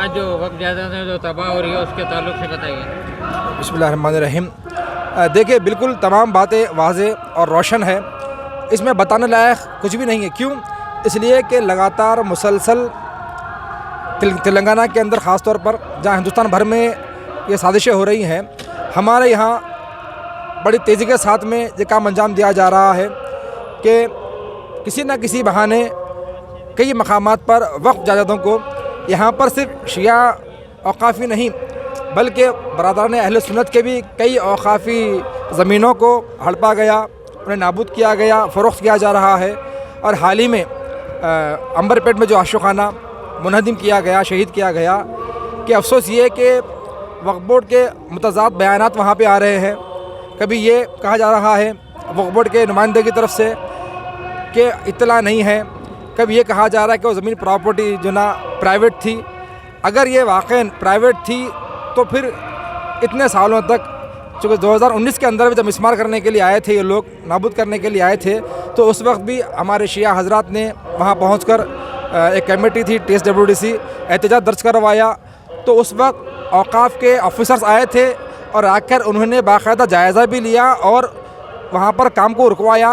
आज जो वक्त ज़्यादा जो तबाह हो रही है उसके ताल्लुक से बताइए। बिस्मिल्लाहिर्रहमानिर्रहीम। देखिए, बिल्कुल तमाम बातें वाज़े और रोशन है, इसमें बताने लायक कुछ भी नहीं है। क्यों? इसलिए कि लगातार मुसलसल तेलंगाना के अंदर ख़ास तौर पर जहाँ हिंदुस्तान भर में ये साजिशें हो रही हैं, हमारे यहाँ बड़ी तेज़ी के साथ में ये काम अंजाम दिया जा रहा है कि किसी न किसी बहाने कई मकामात पर वक्फ जायदादों को यहाँ पर सिर्फ शिया औकाफ़ी नहीं बल्कि बरादरान अहले सुन्नत के भी कई औकाफ़ी ज़मीनों को हड़पा गया, उन्हें नाबूद किया गया, फ़रोख्त किया जा रहा है। और हाल ही में अंबरपेट में जो आशिकाना मुनहदिम किया गया, शहीद किया गया, कि अफसोस ये कि वक्फ बोर्ड के मुतज़ाद बयानात वहाँ पे आ रहे हैं। कभी ये कहा जा रहा है वक्फ बोर्ड के नुमाइंदे की तरफ से कि इत्तला नहीं है, कभी ये कहा जा रहा है कि वो ज़मीन प्रॉपर्टी जो ना प्राइवेट थी। अगर ये वाक़ई प्राइवेट थी तो फिर इतने सालों तक, चूँकि 2019 के अंदर भी जब मिसमार करने के लिए आए थे ये लोग, नाबूद करने के लिए आए थे, तो उस वक्त भी हमारे शिया हजरात ने वहाँ पहुँचकर एक कमेटी थी TSWDC, एहतजाज दर्ज करवाया। तो उस वक्त औकाफ़ के ऑफिसर्स आए थे और आकर उन्होंने बाकायदा जायज़ा भी लिया और वहाँ पर काम को रुकवाया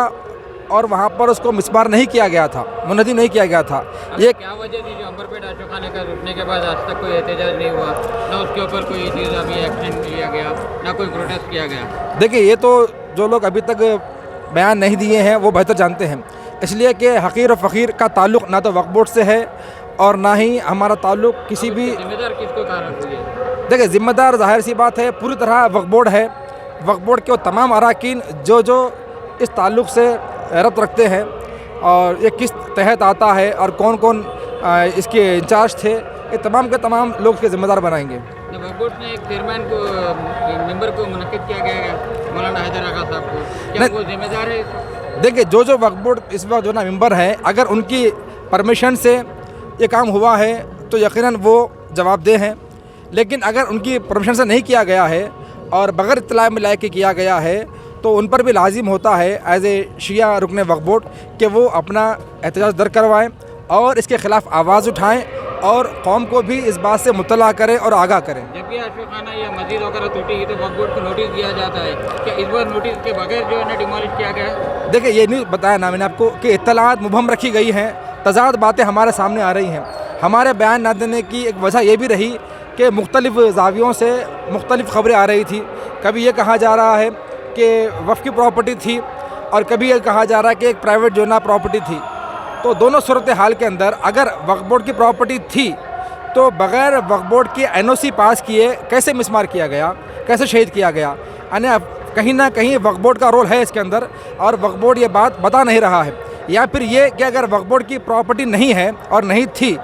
और वहाँ पर उसको मिसमार नहीं किया गया था, मुनहदिम नहीं किया गया था। ये क्या वजह थी जो अंबरपेट आशिकाने का रुकने के बाद आज तक कोई एहतजाज नहीं हुआ, ना उसके ऊपर कोई चीज़ अभी एक्शन लिया गया, ना कोई प्रोटेस्ट किया गया? देखिए, ये तो जो लोग अभी तक बयान नहीं दिए हैं वो बेहतर जानते हैं, इसलिए कि हक़ीर और फ़कीर का ताल्लुक़ ना तो वक्फ बोर्ड से है और ना ही हमारा ताल्लुक़ किसी भी। जिम्मेदार किसको कारण हुई है? देखिए, ज़िम्मेदार ज़ाहिर सी बात है पूरी तरह वक्फ बोर्ड है। वक्फ बोर्ड के वो तमाम अराकीन जो इस ताल्लुक़ से रब्त रखते हैं और ये किस तहत आता है और कौन कौन इसके इंचार्ज थे, ये तमाम के तमाम लोग इसके ज़िम्मेदार बनाएंगे। वक्फ बोर्ड ने एक चेयरमैन को, मेंबर को मुनक़िद किया गया है मौलाना हैदर आगा साहब को, क्या वो जिम्मेदार है? देखिए, जो वक्फ बोर्ड इस वक्त जो ना मेंबर हैं, अगर उनकी परमिशन से ये काम हुआ है तो यकीनन वो जवाबदेह हैं। लेकिन अगर उनकी परमिशन से नहीं किया गया है और बग़ैर इत्तला में लायक किया गया है तो उन पर भी लाजिम होता है एज़ ए शिया रुकने वक्फ बोर्ड कि वो अपना एहतजाज दर्ज करवाएँ और इसके ख़िलाफ़ आवाज़ उठाएँ और कौम को भी इस बात से मुत्तला करें और आगाह करें। जब भी आशिकाना या मस्जिद वगैरह टूटी तो वक्फ बोर्ड को नोटिस दिया जाता है, क्या इस बार नोटिस के बगैर जो है ना डिमोलिश किया गया? देखिए, ये नहीं बताया ना मैंने आपको कि इत्तलात मुबहम रखी गई हैं, तज़ाद बातें हमारे सामने आ रही हैं। हमारे बयान न देने की एक वजह ये भी रही कि मुख्तलिफ़ ज़ावियों से मुख्तलिफ़ ख़बरें आ रही थी। कभी ये कहा जा रहा है कि वफ़ की प्रॉपर्टी थी और कभी ये कहा जा रहा है कि एक प्राइवेट जो ना प्रॉपर्टी थी। तो दोनों सूरत हाल के अंदर अगर वक्फ बोर्ड की प्रॉपर्टी थी तो बग़ैर वक्फ बोर्ड के NOC पास किए कैसे मिसमार किया गया, कैसे शहीद किया गया? यानी कहीं ना कहीं वक्फ बोर्ड का रोल है इसके अंदर और वक्फ बोर्ड ये बात बता नहीं रहा है। या फिर ये कि अगर वक्फ बोर्ड की प्रॉपर्टी नहीं है और नहीं थी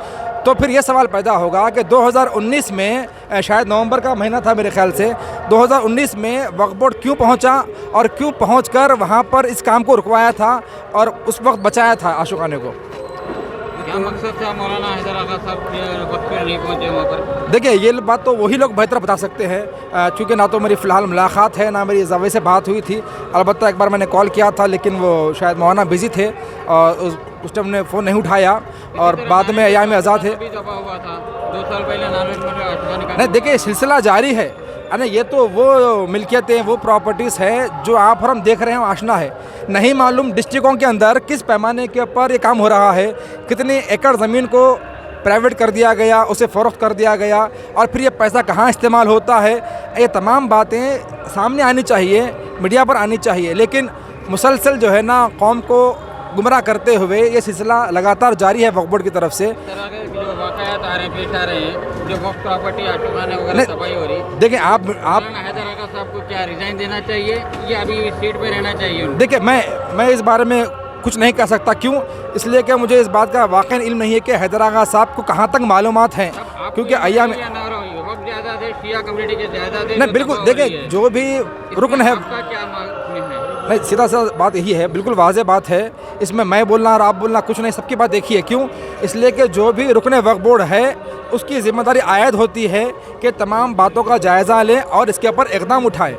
तो फिर ये सवाल पैदा होगा कि 2019 में, शायद नवंबर का महीना था मेरे ख्याल से, 2019 में वक्फ बोर्ड क्यों पहुंचा और क्यों पहुंचकर वहां पर इस काम को रुकवाया था और उस वक्त बचाया था आशिकाने को? क्या मकसद था मौलाना हैदर आगा साहब वक्त पर नहीं पहुँचे वहाँ पर? देखिए, ये बात तो वही लोग बेहतर बता सकते हैं, क्योंकि ना तो मेरी फ़िलहाल मुलाकात है ना मेरी ज़ावे से बात हुई थी। अलबत्ता एक बार मैंने कॉल किया था लेकिन वो शायद मौलाना बिज़ी थे और उस टाइम ने फ़ोन नहीं उठाया और बाद में अयाम आज़ाद है। हुआ था 2 साल पहले नहीं, देखिए, सिलसिला जारी है। अरे ये तो वो मिल्कियतें, वो प्रॉपर्टीज़ हैं जो आप और हम देख रहे हैं, आशना है। नहीं मालूम डिस्ट्रिक्टों के अंदर किस पैमाने के ऊपर ये काम हो रहा है, कितने एकड़ ज़मीन को प्राइवेट कर दिया गया, उसे फ़रोख्त कर दिया गया और फिर ये पैसा कहाँ इस्तेमाल होता है। ये तमाम बातें सामने आनी चाहिए, मीडिया पर आनी चाहिए। लेकिन मुसलसल जो है ना कौम को गुमराह करते हुए ये सिलसिला लगातार जारी है वक्फ बोर्ड की तरफ से। जो वाक़यात आ रहे हैं, पेश आ रहे हैं, जो वक्फ प्रॉपर्टी आशिकाना वगैरह तबाही हो रही है, देखिए आप हैदर आगा साहब को क्या रिज़ाइन देना चाहिए या अभी इस सीट पे रहना चाहिए? देखिए, मैं इस बारे में कुछ नहीं कह सकता। क्यों? इसलिए कि मुझे इस बात का वाक़ई इल्म नहीं है कि हैदर आगा साहब को कहाँ तक मालूमात हैं, क्योंकि अय्याम नहीं, बिल्कुल। देखिए, जो भी रुकन है, नहीं, सीधा बात यही है, बिल्कुल वाज़ेह बात है। इसमें मैं बोलना और आप बोलना कुछ नहीं, सबकी बात एक ही है। क्यों? इसलिए कि जो भी रुकन वक्फ बोर्ड है उसकी ज़िम्मेदारी आयद होती है कि तमाम बातों का जायज़ा लें और इसके ऊपर इक़दाम उठाएं।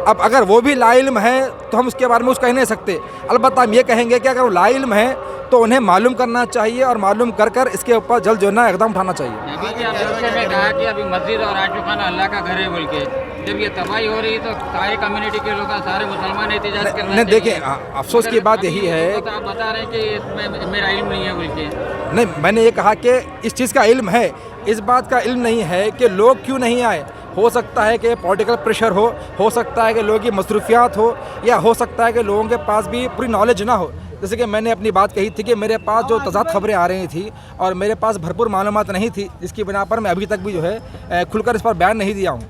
अब अगर वो भी लाइल्म है तो हम उसके बारे में कुछ कह नहीं सकते। अलबत्ता हम ये कहेंगे कि अगर वो लाइल्म है तो उन्हें मालूम करना चाहिए और मालूम कर कर इसके ऊपर जल्द जो है ना इक़दाम उठाना चाहिए। अभी जी आपसे में कहा कि अभी मस्जिद और आशिकाना अल्लाह का घर है बोल के, जब ये तबाही हो रही तो सारी कम्युनिटी के लोग, सारे मुसलमान एहतिजाज करना नहीं चाहिए। देखिए, अफसोस की बात यही है, तो आप बता रहे हैं कि इसमें मेरा इल्म नहीं है बोल के। नहीं मैंने ये कहा कि इस चीज़ का इल्म है, इस बात का इल्म नहीं है कि लोग क्यों नहीं आए। हो सकता है कि पॉलिटिकल प्रेशर हो सकता है कि लोगों की मसरूफियात हो, या हो सकता है कि लोगों के पास भी पूरी नॉलेज ना हो। जैसे कि मैंने अपनी बात कही थी कि मेरे पास जो तज़ाद खबरें आ रही थी और मेरे पास भरपूर मालूमात नहीं थी, जिसकी बिना पर मैं अभी तक भी जो है खुलकर इस पर बयान नहीं दिया हूँ।